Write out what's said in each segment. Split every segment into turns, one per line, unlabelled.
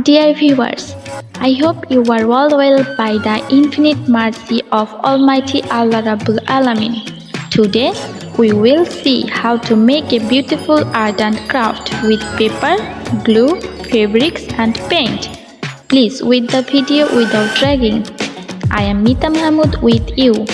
Dear viewers, I hope you are all well by the infinite mercy of Almighty Allah Rabbul Alamin. Today, we will see how to make a beautiful art and craft with paper, glue, fabrics and paint. Please watch the video without dragging. I am Mahamud with you.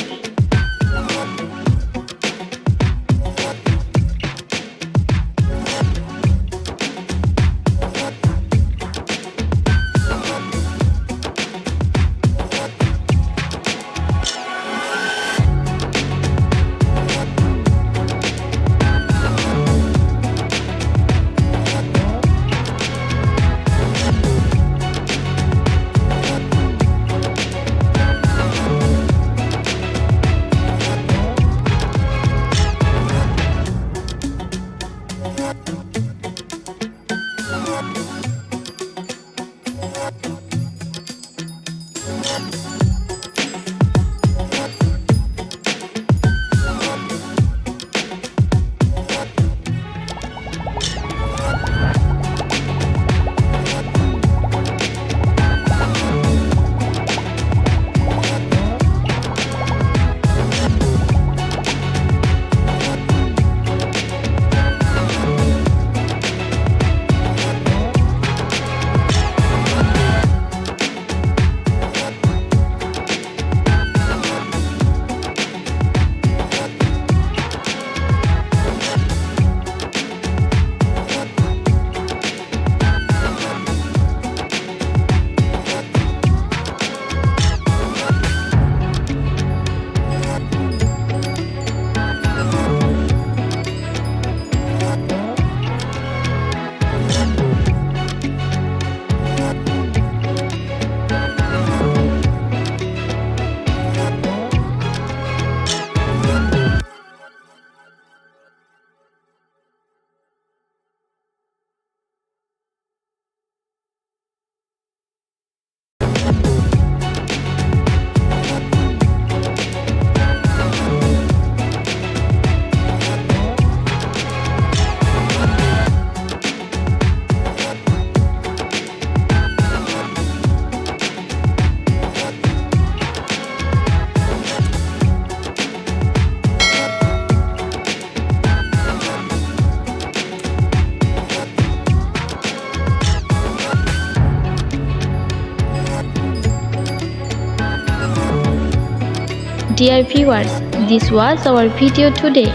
Dear viewers, this was our video today.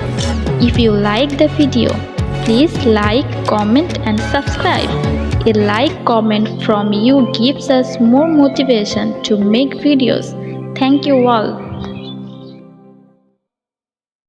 If you like the video, please like, comment and subscribe. A like comment from you gives us more motivation to make videos. Thank you all.